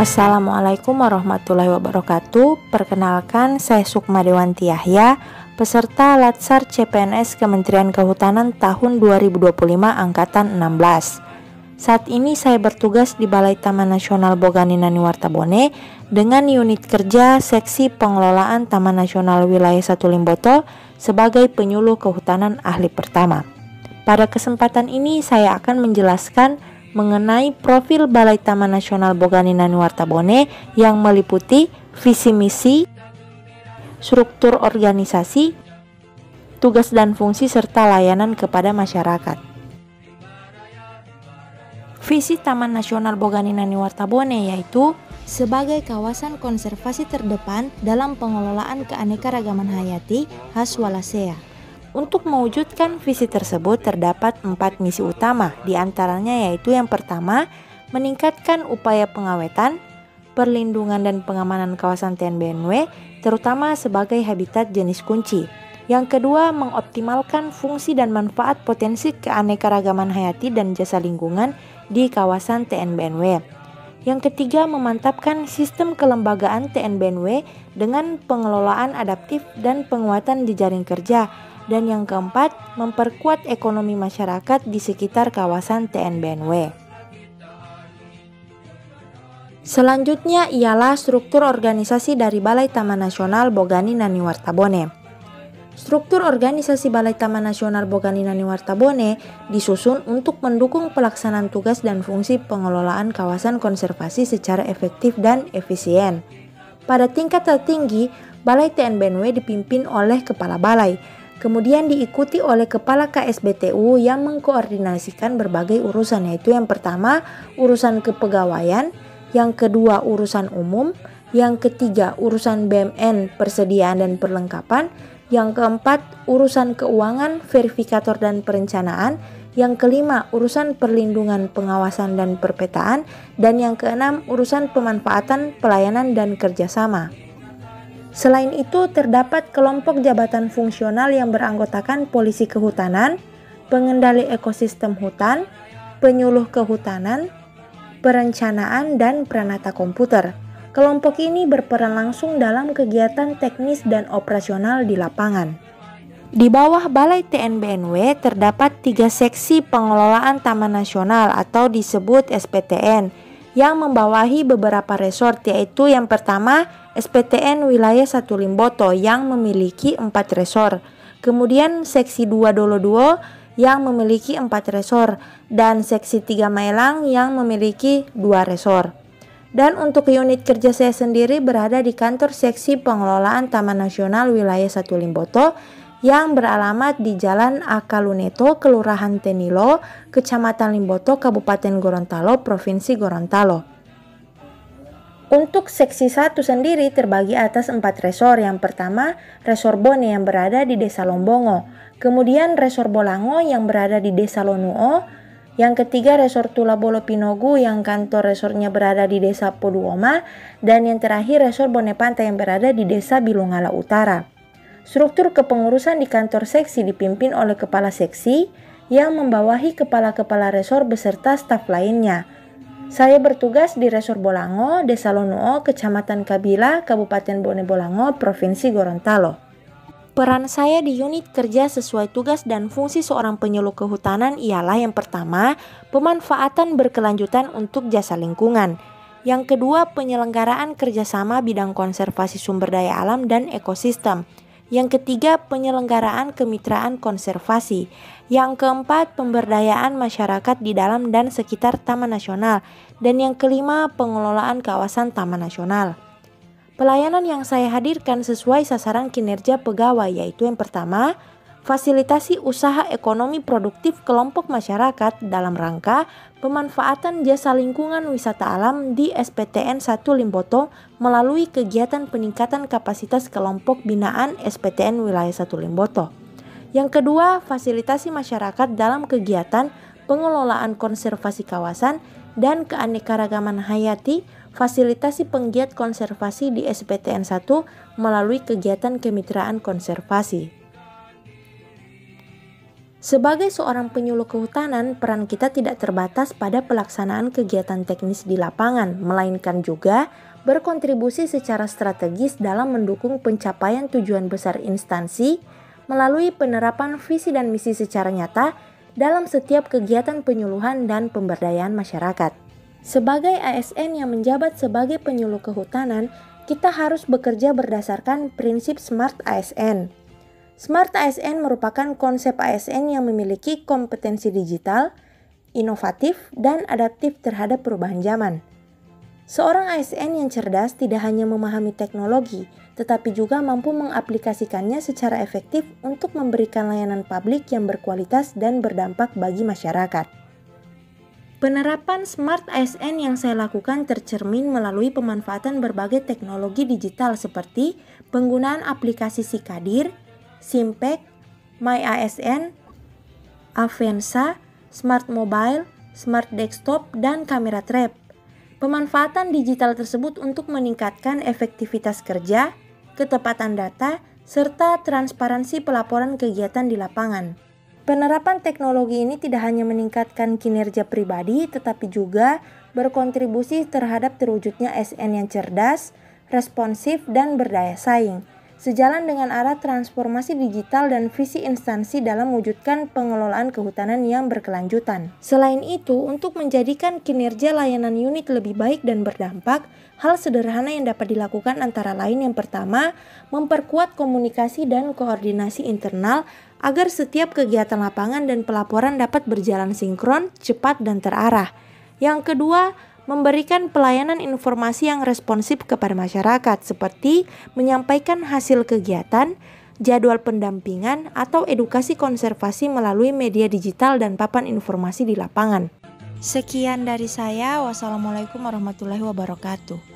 Assalamualaikum warahmatullahi wabarakatuh. Perkenalkan, saya Sukma Dewanti Yahya, peserta Latsar CPNS Kementerian Kehutanan tahun 2025 angkatan 16. Saat ini saya bertugas di Balai Taman Nasional Boganinani Wartabone dengan unit kerja Seksi Pengelolaan Taman Nasional Wilayah 1 Limboto sebagai penyuluh kehutanan ahli pertama. Pada kesempatan ini saya akan menjelaskan mengenai profil Balai Taman Nasional Boganinani Wartabone yang meliputi visi misi, struktur organisasi, tugas dan fungsi serta layanan kepada masyarakat. Visi Taman Nasional Boganinani Wartabone yaitu sebagai kawasan konservasi terdepan dalam pengelolaan keanekaragaman hayati khas Wallacea. Untuk mewujudkan visi tersebut terdapat 4 misi utama, diantaranya yaitu yang pertama, meningkatkan upaya pengawetan, perlindungan dan pengamanan kawasan TNBNW, terutama sebagai habitat jenis kunci. Yang kedua, mengoptimalkan fungsi dan manfaat potensi keanekaragaman hayati dan jasa lingkungan di kawasan TNBNW. Yang ketiga, memantapkan sistem kelembagaan TNBNW dengan pengelolaan adaptif dan penguatan jejaring kerja. Dan yang keempat, memperkuat ekonomi masyarakat di sekitar kawasan TNBNW. Selanjutnya ialah struktur organisasi dari Balai Taman Nasional Boganinani Wartabone. Struktur organisasi Balai Taman Nasional Boganinani Wartabone disusun untuk mendukung pelaksanaan tugas dan fungsi pengelolaan kawasan konservasi secara efektif dan efisien. Pada tingkat tertinggi, Balai TNBNW dipimpin oleh Kepala Balai, kemudian diikuti oleh Kepala KSBTU yang mengkoordinasikan berbagai urusan, yaitu yang pertama urusan kepegawaian, yang kedua urusan umum, yang ketiga urusan BMN persediaan dan perlengkapan, yang keempat urusan keuangan, verifikator dan perencanaan, yang kelima urusan perlindungan, pengawasan dan perpetaan, dan yang keenam urusan pemanfaatan, pelayanan dan kerjasama. Selain itu, terdapat kelompok jabatan fungsional yang beranggotakan polisi kehutanan, pengendali ekosistem hutan, penyuluh kehutanan, perencanaan, dan peranata komputer. Kelompok ini berperan langsung dalam kegiatan teknis dan operasional di lapangan. Di bawah Balai TNBNW terdapat 3 seksi pengelolaan Taman Nasional atau disebut SPTN yang membawahi beberapa resort, yaitu yang pertama SPTN Wilayah 1 Limboto yang memiliki 4 resor, kemudian Seksi 2 Doloduo yang memiliki 4 resor, dan Seksi 3 Maelang yang memiliki 2 resor. Dan untuk unit kerja saya sendiri berada di kantor Seksi Pengelolaan Taman Nasional Wilayah 1 Limboto yang beralamat di Jalan Akaluneto, Kelurahan Tenilo, Kecamatan Limboto, Kabupaten Gorontalo, Provinsi Gorontalo. Untuk Seksi 1 sendiri terbagi atas 4 resor. Yang pertama, Resor Bone yang berada di Desa Lombongo. Kemudian Resor Bolango yang berada di Desa Lonuo. Yang ketiga, Resor Tulabolo Pinogu yang kantor resornya berada di Desa Poduoma. Dan yang terakhir, Resor Bone Pantai yang berada di Desa Bilungala Utara. Struktur kepengurusan di kantor seksi dipimpin oleh kepala seksi yang membawahi kepala-kepala resor beserta staf lainnya. Saya bertugas di Resor Bolango, Desa Lonuo, Kecamatan Kabila, Kabupaten Bone Bolango, Provinsi Gorontalo. Peran saya di unit kerja sesuai tugas dan fungsi seorang penyuluh kehutanan ialah yang pertama, pemanfaatan berkelanjutan untuk jasa lingkungan. Yang kedua, penyelenggaraan kerjasama bidang konservasi sumber daya alam dan ekosistem. Yang ketiga, penyelenggaraan kemitraan konservasi. Yang keempat, pemberdayaan masyarakat di dalam dan sekitar Taman Nasional. Dan yang kelima, pengelolaan kawasan Taman Nasional. Pelayanan yang saya hadirkan sesuai sasaran kinerja pegawai, yaitu yang pertama, fasilitasi usaha ekonomi produktif kelompok masyarakat dalam rangka pemanfaatan jasa lingkungan wisata alam di SPTN 1 Limboto melalui kegiatan peningkatan kapasitas kelompok binaan SPTN Wilayah 1 Limboto. Yang kedua, fasilitasi masyarakat dalam kegiatan pengelolaan konservasi kawasan dan keanekaragaman hayati, fasilitasi penggiat konservasi di SPTN 1 melalui kegiatan kemitraan konservasi. Sebagai seorang penyuluh kehutanan, peran kita tidak terbatas pada pelaksanaan kegiatan teknis di lapangan, melainkan juga berkontribusi secara strategis dalam mendukung pencapaian tujuan besar instansi melalui penerapan visi dan misi secara nyata dalam setiap kegiatan penyuluhan dan pemberdayaan masyarakat. Sebagai ASN yang menjabat sebagai penyuluh kehutanan, kita harus bekerja berdasarkan prinsip SMART ASN. SMART ASN merupakan konsep ASN yang memiliki kompetensi digital, inovatif, dan adaptif terhadap perubahan zaman. Seorang ASN yang cerdas tidak hanya memahami teknologi, tetapi juga mampu mengaplikasikannya secara efektif untuk memberikan layanan publik yang berkualitas dan berdampak bagi masyarakat. Penerapan SMART ASN yang saya lakukan tercermin melalui pemanfaatan berbagai teknologi digital seperti penggunaan aplikasi Sikadir, Simpek, MyASN, Avensa, Smart Mobile, Smart Desktop, dan kamera trap. Pemanfaatan digital tersebut untuk meningkatkan efektivitas kerja, ketepatan data, serta transparansi pelaporan kegiatan di lapangan. Penerapan teknologi ini tidak hanya meningkatkan kinerja pribadi, tetapi juga berkontribusi terhadap terwujudnya ASN yang cerdas, responsif, dan berdaya saing. Sejalan dengan arah transformasi digital dan visi instansi dalam mewujudkan pengelolaan kehutanan yang berkelanjutan. Selain itu, untuk menjadikan kinerja layanan unit lebih baik dan berdampak, hal sederhana yang dapat dilakukan antara lain yang pertama, memperkuat komunikasi dan koordinasi internal agar setiap kegiatan lapangan dan pelaporan dapat berjalan sinkron, cepat, dan terarah. Yang kedua, memberikan pelayanan informasi yang responsif kepada masyarakat seperti menyampaikan hasil kegiatan, jadwal pendampingan, atau edukasi konservasi melalui media digital dan papan informasi di lapangan. Sekian dari saya. Wassalamualaikum warahmatullahi wabarakatuh.